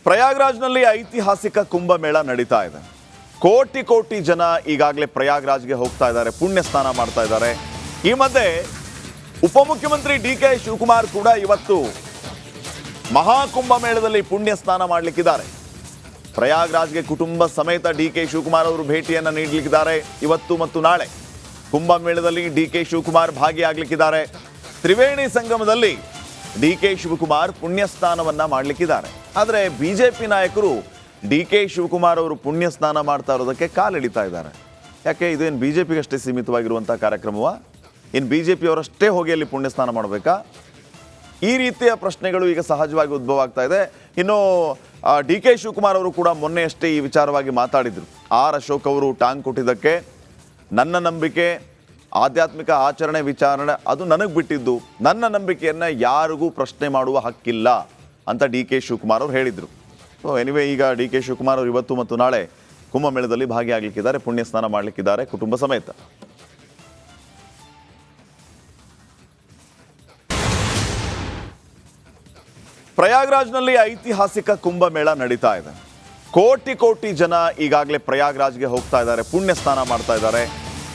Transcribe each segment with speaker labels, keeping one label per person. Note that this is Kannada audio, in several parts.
Speaker 1: ಪ್ರಯಾಗ್ರಾಜ್ನಲ್ಲಿ ಐತಿಹಾಸಿಕ ಕುಂಭಮೇಳ ನಡೀತಾ ಇದೆ. ಕೋಟಿ ಕೋಟಿ ಜನ ಈಗಾಗಲೇ ಪ್ರಯಾಗ್ರಾಜ್ಗೆ ಹೋಗ್ತಾ ಇದ್ದಾರೆ, ಪುಣ್ಯ ಸ್ನಾನ ಮಾಡ್ತಾ ಇದ್ದಾರೆ. ಈ ಮಧ್ಯೆ ಉಪಮುಖ್ಯಮಂತ್ರಿ ಡಿ.ಕೆ. ಶಿವಕುಮಾರ್ ಕೂಡ ಇವತ್ತು ಮಹಾಕುಂಭಮೇಳದಲ್ಲಿ ಪುಣ್ಯ ಸ್ನಾನ ಮಾಡಲಿಕ್ಕಿದ್ದಾರೆ. ಪ್ರಯಾಗ್ರಾಜ್ಗೆ ಕುಟುಂಬ ಸಮೇತ ಡಿ.ಕೆ. ಶಿವಕುಮಾರ್ ಅವರು ಭೇಟಿಯನ್ನು ನೀಡಲಿಕ್ಕಿದ್ದಾರೆ. ಇವತ್ತು ಮತ್ತು ನಾಳೆ ಕುಂಭಮೇಳದಲ್ಲಿ ಡಿ.ಕೆ. ಶಿವಕುಮಾರ್ ಭಾಗಿಯಾಗಲಿಕ್ಕಿದ್ದಾರೆ. ತ್ರಿವೇಣಿ ಸಂಗಮದಲ್ಲಿ ಡಿ.ಕೆ. ಶಿವಕುಮಾರ್ ಪುಣ್ಯ ಸ್ನಾನವನ್ನ ಮಾಡಲಿಕ್ಕಿದ್ದಾರೆ. ಆದರೆ ಬಿಜೆಪಿ ನಾಯಕರು ಡಿ.ಕೆ. ಶಿವಕುಮಾರ್ ಅವರು ಪುಣ್ಯ ಸ್ನಾನ ಮಾಡ್ತಾ ಇರೋದಕ್ಕೆ ಕಾಲೆಳಿತಾ ಇದ್ದಾರೆ. ಯಾಕೆ ಇದೇನು ಬಿಜೆಪಿಗಷ್ಟೇ ಸೀಮಿತವಾಗಿರುವಂಥ ಕಾರ್ಯಕ್ರಮವ? ಇನ್ನು ಬಿಜೆಪಿ ಅವರಷ್ಟೇ ಹೋಗಿ ಅಲ್ಲಿ ಪುಣ್ಯ ಸ್ನಾನ ಮಾಡಬೇಕಾ? ಈ ರೀತಿಯ ಪ್ರಶ್ನೆಗಳು ಈಗ ಸಹಜವಾಗಿ ಉದ್ಭವ ಆಗ್ತಾ ಇದೆ. ಇನ್ನು ಡಿ.ಕೆ. ಶಿವಕುಮಾರ್ ಅವರು ಕೂಡ ಮೊನ್ನೆಯಷ್ಟೇ ಈ ವಿಚಾರವಾಗಿ ಮಾತಾಡಿದರು. ಆರ್ ಅಶೋಕ್ ಅವರು ಟಾಂಗ್ ಕೊಟ್ಟಿದ್ದಕ್ಕೆ ನನ್ನ ನಂಬಿಕೆ, ಆಧ್ಯಾತ್ಮಿಕ ಆಚರಣೆ, ವಿಚಾರಣೆ ಅದು ನನಗೆ ಬಿಟ್ಟಿದ್ದು, ನನ್ನ ನಂಬಿಕೆಯನ್ನು ಯಾರಿಗೂ ಪ್ರಶ್ನೆ ಮಾಡುವ ಹಕ್ಕಿಲ್ಲ ಅಂತ ಡಿ.ಕೆ. ಶಿವಕುಮಾರ್ ಅವರು ಹೇಳಿದರು. ಸೊ ಎನಿವೆ, ಈಗ ಡಿ.ಕೆ. ಶಿವಕುಮಾರ್ ಅವರು ಇವತ್ತು ಮತ್ತು ನಾಳೆ ಕುಂಭಮೇಳದಲ್ಲಿ ಭಾಗಿಯಾಗಲಿಕ್ಕಿದ್ದಾರೆ, ಪುಣ್ಯ ಸ್ನಾನ ಮಾಡಲಿಕ್ಕಿದ್ದಾರೆ ಕುಟುಂಬ ಸಮೇತ. ಪ್ರಯಾಗ್ರಾಜ್ನಲ್ಲಿ ಐತಿಹಾಸಿಕ ಕುಂಭಮೇಳ ನಡೀತಾ ಇದೆ. ಕೋಟಿ ಕೋಟಿ ಜನ ಈಗಾಗಲೇ ಪ್ರಯಾಗ್ರಾಜ್ಗೆ ಹೋಗ್ತಾ ಇದ್ದಾರೆ, ಪುಣ್ಯ ಸ್ನಾನ ಮಾಡ್ತಾ ಇದ್ದಾರೆ.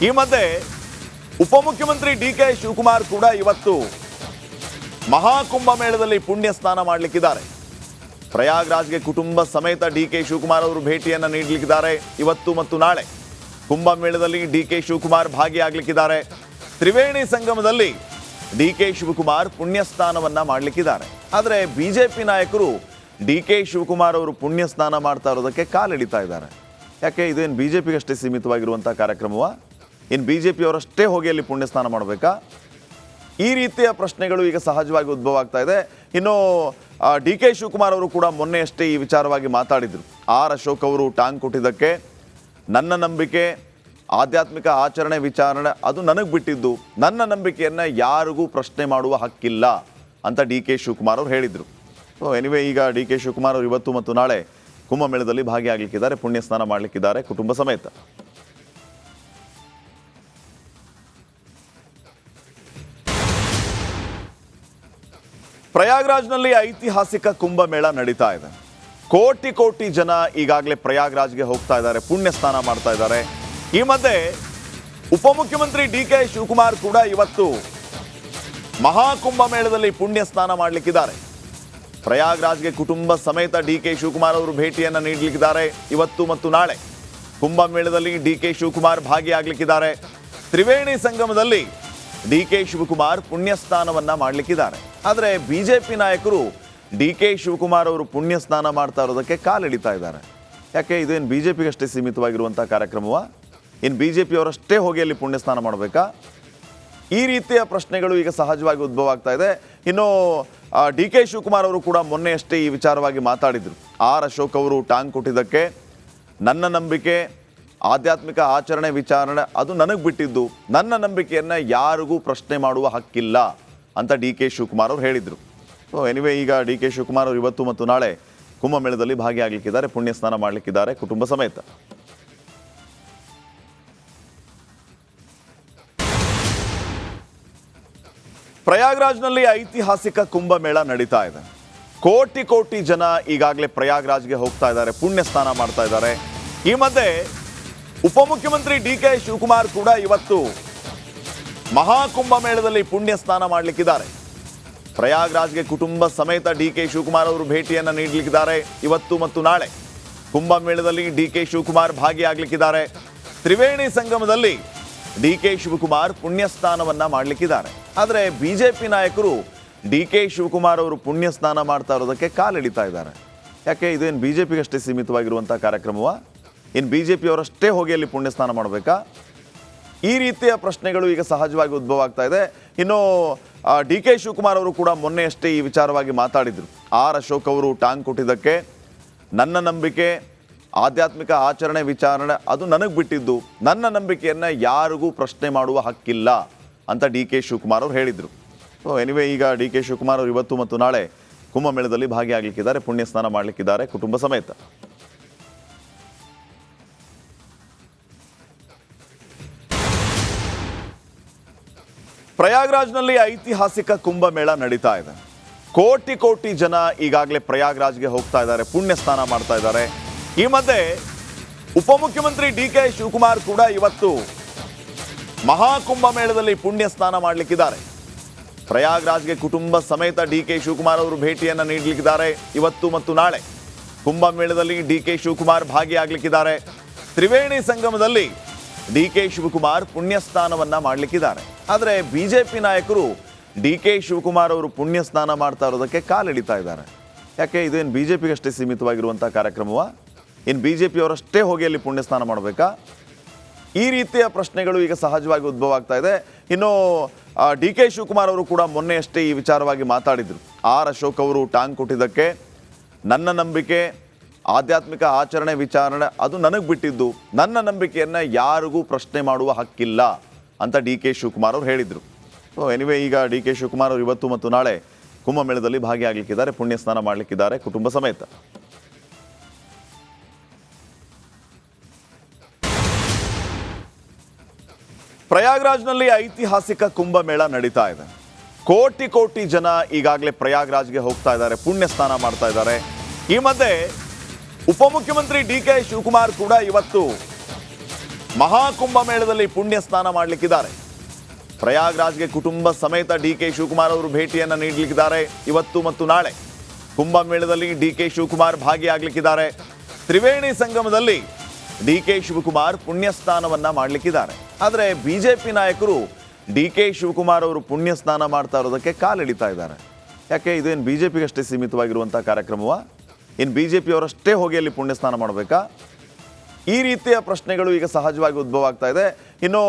Speaker 1: ಈ ಮಧ್ಯೆ ಉಪಮುಖ್ಯಮಂತ್ರಿ ಡಿ.ಕೆ. ಶಿವಕುಮಾರ್ ಕೂಡ ಇವತ್ತು ಮಹಾಕುಂಭಮೇಳದಲ್ಲಿ ಪುಣ್ಯ ಸ್ನಾನ ಮಾಡಲಿಕ್ಕಿದ್ದಾರೆ. ಪ್ರಯಾಗ್ರಾಜ್ಗೆ ಕುಟುಂಬ ಸಮೇತ ಡಿ.ಕೆ. ಶಿವಕುಮಾರ್ ಅವರು ಭೇಟಿಯನ್ನು ನೀಡಲಿಕ್ಕಿದ್ದಾರೆ. ಇವತ್ತು ಮತ್ತು ನಾಳೆ ಕುಂಭಮೇಳದಲ್ಲಿ ಡಿ.ಕೆ. ಶಿವಕುಮಾರ್ ಭಾಗಿಯಾಗಲಿಕ್ಕಿದ್ದಾರೆ. ತ್ರಿವೇಣಿ ಸಂಗಮದಲ್ಲಿ ಡಿ.ಕೆ. ಶಿವಕುಮಾರ್ ಪುಣ್ಯ ಸ್ನಾನವನ್ನ ಮಾಡಲಿಕ್ಕಿದ್ದಾರೆ. ಆದರೆ ಬಿಜೆಪಿ ನಾಯಕರು ಡಿ.ಕೆ. ಶಿವಕುಮಾರ್ ಅವರು ಪುಣ್ಯ ಸ್ನಾನ ಮಾಡ್ತಾ ಇರೋದಕ್ಕೆ ಕಾಲೆಳಿತಾ ಇದ್ದಾರೆ. ಯಾಕೆ ಇದೇನು ಬಿಜೆಪಿಗಷ್ಟೇ ಸೀಮಿತವಾಗಿರುವಂಥ ಕಾರ್ಯಕ್ರಮವ? ಇನ್ನು ಬಿಜೆಪಿ ಅವರಷ್ಟೇ ಹೋಗಿ ಅಲ್ಲಿ ಪುಣ್ಯ ಸ್ನಾನ ಮಾಡಬೇಕಾ? ಈ ರೀತಿಯ ಪ್ರಶ್ನೆಗಳು ಈಗ ಸಹಜವಾಗಿ ಉದ್ಭವ ಆಗ್ತಾ ಇದೆ. ಇನ್ನು ಡಿ.ಕೆ. ಶಿವಕುಮಾರ್ ಅವರು ಕೂಡ ಮೊನ್ನೆಯಷ್ಟೇ ಈ ವಿಚಾರವಾಗಿ ಮಾತಾಡಿದರು. ಆರ್ ಅಶೋಕ್ ಅವರು ಟಾಂಗ್ ಕೊಟ್ಟಿದ್ದಕ್ಕೆ ನನ್ನ ನಂಬಿಕೆ, ಆಧ್ಯಾತ್ಮಿಕ ಆಚರಣೆ, ವಿಚಾರಣೆ ಅದು ನನಗೆ ಬಿಟ್ಟಿದ್ದು, ನನ್ನ ನಂಬಿಕೆಯನ್ನು ಯಾರಿಗೂ ಪ್ರಶ್ನೆ ಮಾಡುವ ಹಕ್ಕಿಲ್ಲ ಅಂತ ಡಿ.ಕೆ. ಶಿವಕುಮಾರ್ ಅವರು ಹೇಳಿದರು. ಸೊ ಎನಿವೆ, ಈಗ ಡಿ.ಕೆ. ಶಿವಕುಮಾರ್ ಅವರು ಇವತ್ತು ಮತ್ತು ನಾಳೆ ಕುಂಭಮೇಳದಲ್ಲಿ ಭಾಗಿಯಾಗಲಿಕ್ಕಿದ್ದಾರೆ, ಪುಣ್ಯ ಸ್ನಾನ ಮಾಡಲಿಕ್ಕಿದ್ದಾರೆ ಕುಟುಂಬ ಸಮೇತ. ಪ್ರಯಾಗ್ರಾಜ್ನಲ್ಲಿ ಐತಿಹಾಸಿಕ ಕುಂಭಮೇಳ ನಡೀತಾ ಇದೆ. ಕೋಟಿ ಕೋಟಿ ಜನ ಈಗಾಗಲೇ ಪ್ರಯಾಗ್ರಾಜ್ಗೆ ಹೋಗ್ತಾ ಇದ್ದಾರೆ, ಪುಣ್ಯ ಸ್ನಾನ ಮಾಡ್ತಾ ಇದ್ದಾರೆ. ಈ ಮಧ್ಯೆ ಉಪಮುಖ್ಯಮಂತ್ರಿ ಡಿ.ಕೆ. ಶಿವಕುಮಾರ್ ಕೂಡ ಇವತ್ತು ಮಹಾಕುಂಭಮೇಳದಲ್ಲಿ ಪುಣ್ಯ ಸ್ನಾನ ಮಾಡಲಿಕ್ಕಿದ್ದಾರೆ. ಪ್ರಯಾಗ್ರಾಜ್ಗೆ ಕುಟುಂಬ ಸಮೇತ ಡಿ.ಕೆ. ಶಿವಕುಮಾರ್ ಅವರು ಭೇಟಿಯನ್ನು ನೀಡಲಿಕ್ಕಿದ್ದಾರೆ. ಇವತ್ತು ಮತ್ತು ನಾಳೆ ಕುಂಭಮೇಳದಲ್ಲಿ ಡಿ.ಕೆ. ಶಿವಕುಮಾರ್ ಭಾಗಿಯಾಗಲಿಕ್ಕಿದ್ದಾರೆ. ತ್ರಿವೇಣಿ ಸಂಗಮದಲ್ಲಿ ಡಿ.ಕೆ. ಶಿವಕುಮಾರ್ ಪುಣ್ಯ ಸ್ನಾನವನ್ನ ಮಾಡಲಿಕ್ಕಿದ್ದಾರೆ. ಆದರೆ ಬಿಜೆಪಿ ನಾಯಕರು ಡಿ.ಕೆ. ಶಿವಕುಮಾರ್ ಅವರು ಪುಣ್ಯ ಸ್ನಾನ ಮಾಡ್ತಾ ಇರೋದಕ್ಕೆ ಕಾಲೆಳಿತಾ ಇದ್ದಾರೆ. ಯಾಕೆ ಇದೇನು ಬಿಜೆಪಿಗಷ್ಟೇ ಸೀಮಿತವಾಗಿರುವಂಥ ಕಾರ್ಯಕ್ರಮವ? ಇನ್ನು ಬಿಜೆಪಿ ಅವರಷ್ಟೇ ಹೋಗಿ ಅಲ್ಲಿ ಪುಣ್ಯ ಸ್ನಾನ ಮಾಡಬೇಕಾ? ಈ ರೀತಿಯ ಪ್ರಶ್ನೆಗಳು ಈಗ ಸಹಜವಾಗಿ ಉದ್ಭವ ಆಗ್ತಾ ಇದೆ. ಇನ್ನು ಡಿ.ಕೆ. ಶಿವಕುಮಾರ್ ಅವರು ಕೂಡ ಮೊನ್ನೆಯಷ್ಟೇ ಈ ವಿಚಾರವಾಗಿ ಮಾತಾಡಿದರು. ಆರ್ ಅಶೋಕ್ ಅವರು ಟಾಂಗ್ ಕೊಟ್ಟಿದ್ದಕ್ಕೆ ನನ್ನ ನಂಬಿಕೆ, ಆಧ್ಯಾತ್ಮಿಕ ಆಚರಣೆ, ವಿಚಾರಣೆ ಅದು ನನಗೆ ಬಿಟ್ಟಿದ್ದು, ನನ್ನ ನಂಬಿಕೆಯನ್ನು ಯಾರಿಗೂ ಪ್ರಶ್ನೆ ಮಾಡುವ ಹಕ್ಕಿಲ್ಲ ಅಂತ ಡಿ.ಕೆ. ಶಿವಕುಮಾರ್ ಅವರು ಹೇಳಿದರು. ಸೊ ಎನಿವೆ, ಈಗ ಡಿ.ಕೆ. ಶಿವಕುಮಾರ್ ಅವರು ಇವತ್ತು ಮತ್ತು ನಾಳೆ ಕುಂಭಮೇಳದಲ್ಲಿ ಭಾಗಿಯಾಗಲಿಕ್ಕಿದ್ದಾರೆ, ಪುಣ್ಯ ಸ್ನಾನ ಮಾಡಲಿಕ್ಕಿದ್ದಾರೆ ಕುಟುಂಬ ಸಮೇತ. ಪ್ರಯಾಗ್ರಾಜ್ನಲ್ಲಿ ಐತಿಹಾಸಿಕ ಕುಂಭಮೇಳ ನಡೀತಾ ಇದೆ. ಕೋಟಿ ಕೋಟಿ ಜನ ಈಗಾಗಲೇ ಪ್ರಯಾಗ್ರಾಜ್ಗೆ ಹೋಗ್ತಾ ಇದ್ದಾರೆ, ಪುಣ್ಯ ಸ್ನಾನ ಮಾಡ್ತಾ ಇದ್ದಾರೆ. ಈ ಮಧ್ಯೆ ಉಪಮುಖ್ಯಮಂತ್ರಿ ಡಿ.ಕೆ. ಶಿವಕುಮಾರ್ ಕೂಡ ಇವತ್ತು ಮಹಾಕುಂಭಮೇಳದಲ್ಲಿ ಪುಣ್ಯ ಸ್ನಾನ ಮಾಡಲಿಕ್ಕಿದ್ದಾರೆ. ಪ್ರಯಾಗ್ರಾಜ್ಗೆ ಕುಟುಂಬ ಸಮೇತ ಡಿ.ಕೆ. ಶಿವಕುಮಾರ್ ಅವರು ಭೇಟಿಯನ್ನು ನೀಡಲಿಕ್ಕಿದ್ದಾರೆ. ಇವತ್ತು ಮತ್ತು ನಾಳೆ ಕುಂಭಮೇಳದಲ್ಲಿ ಡಿ.ಕೆ. ಶಿವಕುಮಾರ್ ಭಾಗಿಯಾಗಲಿಕ್ಕಿದ್ದಾರೆ. ತ್ರಿವೇಣಿ ಸಂಗಮದಲ್ಲಿ ಡಿ.ಕೆ. ಶಿವಕುಮಾರ್ ಪುಣ್ಯ ಸ್ನಾನವನ್ನ ಮಾಡಲಿಕ್ಕಿದ್ದಾರೆ. ಆದರೆ ಬಿಜೆಪಿ ನಾಯಕರು ಡಿ.ಕೆ. ಶಿವಕುಮಾರ್ ಅವರು ಪುಣ್ಯ ಸ್ನಾನ ಮಾಡ್ತಾ ಇರೋದಕ್ಕೆ ಕಾಲೆಳಿತಾ ಇದ್ದಾರೆ. ಯಾಕೆ ಇದೇನು ಬಿಜೆಪಿಗಷ್ಟೇ ಸೀಮಿತವಾಗಿರುವಂಥ ಕಾರ್ಯಕ್ರಮವ? ಇನ್ನು ಬಿಜೆಪಿ ಅವರಷ್ಟೇ ಹೋಗಿ ಅಲ್ಲಿ ಪುಣ್ಯ ಸ್ನಾನ ಮಾಡಬೇಕಾ? ಈ ರೀತಿಯ ಪ್ರಶ್ನೆಗಳು ಈಗ ಸಹಜವಾಗಿ ಉದ್ಭವ ಆಗ್ತಾ ಇದೆ. ಇನ್ನು ಡಿ.ಕೆ. ಶಿವಕುಮಾರ್ ಅವರು ಕೂಡ ಮೊನ್ನೆಯಷ್ಟೇ ಈ ವಿಚಾರವಾಗಿ ಮಾತಾಡಿದರು. ಆರ್ ಅಶೋಕ್ ಅವರು ಟಾಂಗ್ ಕೊಟ್ಟಿದ್ದಕ್ಕೆ ನನ್ನ ನಂಬಿಕೆ, ಆಧ್ಯಾತ್ಮಿಕ ಆಚರಣೆ, ವಿಚಾರಣೆ ಅದು ನನಗೆ ಬಿಟ್ಟಿದ್ದು, ನನ್ನ ನಂಬಿಕೆಯನ್ನು ಯಾರಿಗೂ ಪ್ರಶ್ನೆ ಮಾಡುವ ಹಕ್ಕಿಲ್ಲ ಅಂತ ಡಿ.ಕೆ. ಶಿವಕುಮಾರ್ ಅವರು ಹೇಳಿದರು. ಸೊ ಎನಿವೆ, ಈಗ ಡಿ.ಕೆ. ಶಿವಕುಮಾರ್ ಅವರು ಇವತ್ತು ಮತ್ತು ನಾಳೆ ಕುಂಭಮೇಳದಲ್ಲಿ ಭಾಗಿಯಾಗಲಿಕ್ಕಿದ್ದಾರೆ, ಪುಣ್ಯ ಸ್ನಾನ ಮಾಡಲಿಕ್ಕಿದ್ದಾರೆ ಕುಟುಂಬ ಸಮೇತ. ಪ್ರಯಾಗ್ರಾಜ್ನಲ್ಲಿ ಐತಿಹಾಸಿಕ ಕುಂಭಮೇಳ ನಡೀತಾ ಇದೆ. ಕೋಟಿ ಕೋಟಿ ಜನ ಈಗಾಗಲೇ ಪ್ರಯಾಗ್ರಾಜ್ಗೆ ಹೋಗ್ತಾ ಇದ್ದಾರೆ, ಪುಣ್ಯ ಸ್ನಾನ ಮಾಡ್ತಾ ಇದ್ದಾರೆ. ಈ ಮಧ್ಯೆ ಉಪಮುಖ್ಯಮಂತ್ರಿ ಡಿ.ಕೆ. ಶಿವಕುಮಾರ್ ಕೂಡ ಇವತ್ತು ಮಹಾಕುಂಭ ಮೇಳದಲ್ಲಿ ಪುಣ್ಯ ಸ್ನಾನ ಮಾಡಲಿಕ್ಕಿದ್ದಾರೆ. ಪ್ರಯಾಗ್ರಾಜ್ಗೆ ಕುಟುಂಬ ಸಮೇತ ಡಿ.ಕೆ. ಶಿವಕುಮಾರ್ ಅವರು ಭೇಟಿಯನ್ನು ನೀಡಲಿಕ್ಕಿದ್ದಾರೆ. ಇವತ್ತು ಮತ್ತು ನಾಳೆ ಕುಂಭಮೇಳದಲ್ಲಿ ಡಿ.ಕೆ. ಶಿವಕುಮಾರ್ ಭಾಗಿಯಾಗಲಿಕ್ಕಿದ್ದಾರೆ. ತ್ರಿವೇಣಿ ಸಂಗಮದಲ್ಲಿ ಡಿ.ಕೆ. ಶಿವಕುಮಾರ್ ಪುಣ್ಯ ಸ್ನಾನವನ್ನ ಮಾಡಲಿಕ್ಕಿದ್ದಾರೆ. ಆದರೆ ಬಿಜೆಪಿ ನಾಯಕರು ಡಿ.ಕೆ. ಶಿವಕುಮಾರ್ ಅವರು ಪುಣ್ಯ ಸ್ನಾನ ಮಾಡ್ತಾ ಇರೋದಕ್ಕೆ ಕಾಲೆಳಿತಾ ಇದ್ದಾರೆ. ಯಾಕೆ ಇದೇನು ಬಿಜೆಪಿಗೆ ಅಷ್ಟೇ ಸೀಮಿತವಾಗಿರುವಂಥ ಕಾರ್ಯಕ್ರಮವ? ಇನ್ನು ಬಿಜೆಪಿ ಅವರಷ್ಟೇ ಹೋಗಿ ಅಲ್ಲಿ ಪುಣ್ಯ ಸ್ನಾನ ಮಾಡಬೇಕಾ? ಈ ರೀತಿಯ ಪ್ರಶ್ನೆಗಳು ಈಗ ಸಹಜವಾಗಿ ಉದ್ಭವ ಆಗ್ತಾ ಇದೆ. ಇನ್ನು ಡಿ.ಕೆ. ಶಿವಕುಮಾರ್ ಅವರು ಕೂಡ ಮೊನ್ನೆಯಷ್ಟೇ ಈ ವಿಚಾರವಾಗಿ ಮಾತಾಡಿದರು. ಆರ್ ಅಶೋಕ್ ಅವರು ಟಾಂಗ್ ಕೊಟ್ಟಿದ್ದಕ್ಕೆ ನನ್ನ ನಂಬಿಕೆ, ಆಧ್ಯಾತ್ಮಿಕ ಆಚರಣೆ ವಿಚಾರಣೆ ಅದು ನನಗೆ ಬಿಟ್ಟಿದ್ದು, ನನ್ನ ನಂಬಿಕೆಯನ್ನು ಯಾರಿಗೂ ಪ್ರಶ್ನೆ ಮಾಡುವ ಹಕ್ಕಿಲ್ಲ ಅಂತ ಡಿ.ಕೆ. ಶಿವಕುಮಾರ್ ಅವರು ಹೇಳಿದರು. ಸೊ ಎನಿವೆ, ಈಗ ಡಿ.ಕೆ. ಶಿವಕುಮಾರ್ ಅವರು ಇವತ್ತು ಮತ್ತು ನಾಳೆ ಕುಂಭಮೇಳದಲ್ಲಿ ಭಾಗಿಯಾಗಲಿಕ್ಕಿದ್ದಾರೆ, ಪುಣ್ಯ ಸ್ನಾನ ಮಾಡಲಿಕ್ಕಿದ್ದಾರೆ ಕುಟುಂಬ ಸಮೇತ. ಪ್ರಯಾಗ್ರಾಜ್ನಲ್ಲಿ ಐತಿಹಾಸಿಕ ಕುಂಭಮೇಳ ನಡೀತಾ ಇದೆ. ಕೋಟಿ ಕೋಟಿ ಜನ ಈಗಾಗಲೇ ಪ್ರಯಾಗ್ರಾಜ್ಗೆ ಹೋಗ್ತಾ ಇದ್ದಾರೆ, ಪುಣ್ಯ ಸ್ನಾನ ಮಾಡ್ತಾ ಇದ್ದಾರೆ. ಈ ಮಧ್ಯೆ ಉಪಮುಖ್ಯಮಂತ್ರಿ ಡಿ.ಕೆ. ಶಿವಕುಮಾರ್ ಕೂಡ ಇವತ್ತು ಮಹಾಕುಂಭ ಮೇಳದಲ್ಲಿ ಪುಣ್ಯ ಸ್ನಾನ ಮಾಡಲಿಕ್ಕಿದ್ದಾರೆ. ಪ್ರಯಾಗ್ರಾಜ್ಗೆ ಕುಟುಂಬ ಸಮೇತ ಡಿ.ಕೆ. ಶಿವಕುಮಾರ್ ಅವರು ಭೇಟಿಯನ್ನು ನೀಡಲಿಕ್ಕಿದ್ದಾರೆ. ಇವತ್ತು ಮತ್ತು ನಾಳೆ ಕುಂಭಮೇಳದಲ್ಲಿ ಡಿ.ಕೆ. ಶಿವಕುಮಾರ್ ಭಾಗಿಯಾಗಲಿಕ್ಕಿದ್ದಾರೆ. ತ್ರಿವೇಣಿ ಸಂಗಮದಲ್ಲಿ ಡಿ.ಕೆ. ಶಿವಕುಮಾರ್ ಪುಣ್ಯ ಸ್ನಾನವನ್ನ ಮಾಡಲಿಕ್ಕಿದ್ದಾರೆ. ಆದರೆ ಬಿಜೆಪಿ ನಾಯಕರು ಡಿ.ಕೆ. ಶಿವಕುಮಾರ್ ಅವರು ಪುಣ್ಯ ಸ್ನಾನ ಮಾಡ್ತಾ ಇರೋದಕ್ಕೆ ಕಾಲೆಳಿತಾ ಇದ್ದಾರೆ. ಯಾಕೆ ಇದೇನು ಬಿಜೆಪಿಗೆ ಅಷ್ಟೇ ಸೀಮಿತವಾಗಿರುವಂಥ ಕಾರ್ಯಕ್ರಮವ? ಇನ್ನು ಬಿಜೆಪಿ ಅವರಷ್ಟೇ ಹೋಗಿ ಅಲ್ಲಿ ಪುಣ್ಯ ಸ್ನಾನ ಮಾಡಬೇಕಾ? ಈ ರೀತಿಯ ಪ್ರಶ್ನೆಗಳು ಈಗ ಸಹಜವಾಗಿ ಉದ್ಭವ ಆಗ್ತಾ ಇದೆ. ಇನ್ನು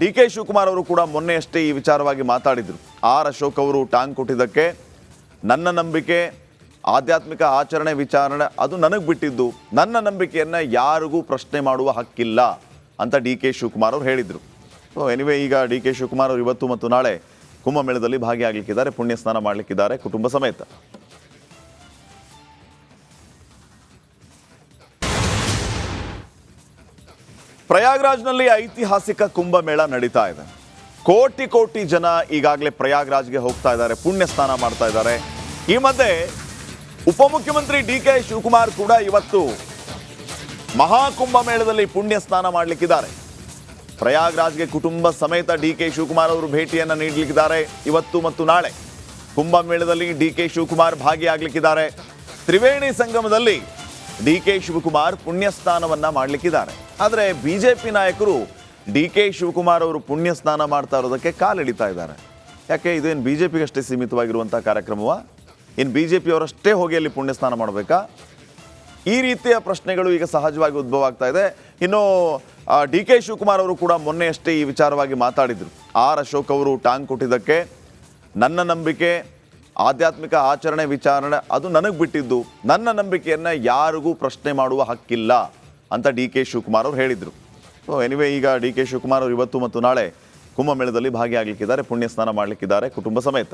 Speaker 1: ಡಿ.ಕೆ. ಶಿವಕುಮಾರ್ ಅವರು ಕೂಡ ಮೊನ್ನೆಯಷ್ಟೇ ಈ ವಿಚಾರವಾಗಿ ಮಾತಾಡಿದರು. ಆರ್ ಅಶೋಕ್ ಅವರು ಟಾಂಗ್ ಕೊಟ್ಟಿದ್ದಕ್ಕೆ ನನ್ನ ನಂಬಿಕೆ, ಆಧ್ಯಾತ್ಮಿಕ ಆಚರಣೆ ವಿಚಾರಣೆ ಅದು ನನಗೆ ಬಿಟ್ಟಿದ್ದು, ನನ್ನ ನಂಬಿಕೆಯನ್ನು ಯಾರಿಗೂ ಪ್ರಶ್ನೆ ಮಾಡುವ ಹಕ್ಕಿಲ್ಲ ಅಂತ ಡಿ.ಕೆ. ಶಿವಕುಮಾರ್ ಅವರು ಹೇಳಿದರು. ಸೊ ಎನಿವೆ, ಈಗ ಡಿ.ಕೆ. ಶಿವಕುಮಾರ್ ಅವರು ಇವತ್ತು ಮತ್ತು ನಾಳೆ ಕುಂಭಮೇಳದಲ್ಲಿ ಭಾಗಿಯಾಗಲಿಕ್ಕಿದ್ದಾರೆ, ಪುಣ್ಯ ಸ್ನಾನ ಮಾಡಲಿಕ್ಕಿದ್ದಾರೆ ಕುಟುಂಬ ಸಮೇತ. ಪ್ರಯಾಗ್ರಾಜ್ನಲ್ಲಿ ಐತಿಹಾಸಿಕ ಕುಂಭಮೇಳ ನಡೀತಾ ಇದೆ. ಕೋಟಿ ಕೋಟಿ ಜನ ಈಗಾಗಲೇ ಪ್ರಯಾಗ್ರಾಜ್ಗೆ ಹೋಗ್ತಾ ಇದ್ದಾರೆ, ಪುಣ್ಯ ಸ್ನಾನ ಮಾಡ್ತಾ ಇದ್ದಾರೆ. ಈ ಮಧ್ಯೆ ಉಪಮುಖ್ಯಮಂತ್ರಿ ಡಿ.ಕೆ. ಶಿವಕುಮಾರ್ ಕೂಡ ಇವತ್ತು ಮಹಾಕುಂಭ ಮೇಳದಲ್ಲಿ ಪುಣ್ಯ ಸ್ನಾನ ಮಾಡಲಿಕ್ಕಿದ್ದಾರೆ. ಪ್ರಯಾಗ್ರಾಜ್ಗೆ ಕುಟುಂಬ ಸಮೇತ ಡಿ.ಕೆ. ಶಿವಕುಮಾರ್ ಅವರು ಭೇಟಿಯನ್ನು ನೀಡಲಿಕ್ಕಿದ್ದಾರೆ. ಇವತ್ತು ಮತ್ತು ನಾಳೆ ಕುಂಭಮೇಳದಲ್ಲಿ ಡಿ.ಕೆ. ಶಿವಕುಮಾರ್ ಭಾಗಿಯಾಗಲಿಕ್ಕಿದ್ದಾರೆ. ತ್ರಿವೇಣಿ ಸಂಗಮದಲ್ಲಿ ಡಿ.ಕೆ. ಶಿವಕುಮಾರ್ ಪುಣ್ಯ ಸ್ನಾನವನ್ನ ಮಾಡಲಿಕ್ಕಿದ್ದಾರೆ. ಆದರೆ ಬಿಜೆಪಿ ನಾಯಕರು ಡಿ.ಕೆ. ಶಿವಕುಮಾರ್ ಅವರು ಪುಣ್ಯ ಸ್ನಾನ ಮಾಡ್ತಾ ಇರೋದಕ್ಕೆ ಕಾಲೆಳಿತಾ ಇದ್ದಾರೆ. ಯಾಕೆ ಇದೇನು ಬಿಜೆಪಿಗೆ ಅಷ್ಟೇ ಸೀಮಿತವಾಗಿರುವಂಥ ಕಾರ್ಯಕ್ರಮವ? ಇನ್ನು ಬಿಜೆಪಿ ಅವರಷ್ಟೇ ಹೋಗಿ ಅಲ್ಲಿ ಪುಣ್ಯ ಸ್ನಾನ ಮಾಡಬೇಕಾ? ಈ ರೀತಿಯ ಪ್ರಶ್ನೆಗಳು ಈಗ ಸಹಜವಾಗಿ ಉದ್ಭವ ಆಗ್ತಾ ಇದೆ. ಇನ್ನು ಡಿ.ಕೆ. ಶಿವಕುಮಾರ್ ಅವರು ಕೂಡ ಮೊನ್ನೆಯಷ್ಟೇ ಈ ವಿಚಾರವಾಗಿ ಮಾತಾಡಿದರು. ಆರ್ ಅಶೋಕ್ ಅವರು ಟಾಂಗ್ ಕೊಟ್ಟಿದ್ದಕ್ಕೆ ನನ್ನ ನಂಬಿಕೆ, ಆಧ್ಯಾತ್ಮಿಕ ಆಚರಣೆ ವಿಚಾರಣೆ ಅದು ನನಗೆ ಬಿಟ್ಟಿದ್ದು, ನನ್ನ ನಂಬಿಕೆಯನ್ನು ಯಾರಿಗೂ ಪ್ರಶ್ನೆ ಮಾಡುವ ಹಕ್ಕಿಲ್ಲ ಅಂತ ಡಿ.ಕೆ. ಶಿವಕುಮಾರ್ ಅವರು ಹೇಳಿದರು. ಸೊ ಎನಿವೆ, ಈಗ ಡಿ.ಕೆ. ಶಿವಕುಮಾರ್ ಅವರು ಇವತ್ತು ಮತ್ತು ನಾಳೆ ಕುಂಭಮೇಳದಲ್ಲಿ ಭಾಗಿಯಾಗಲಿಕ್ಕಿದ್ದಾರೆ, ಪುಣ್ಯ ಸ್ನಾನ ಮಾಡಲಿಕ್ಕಿದ್ದಾರೆ ಕುಟುಂಬ ಸಮೇತ.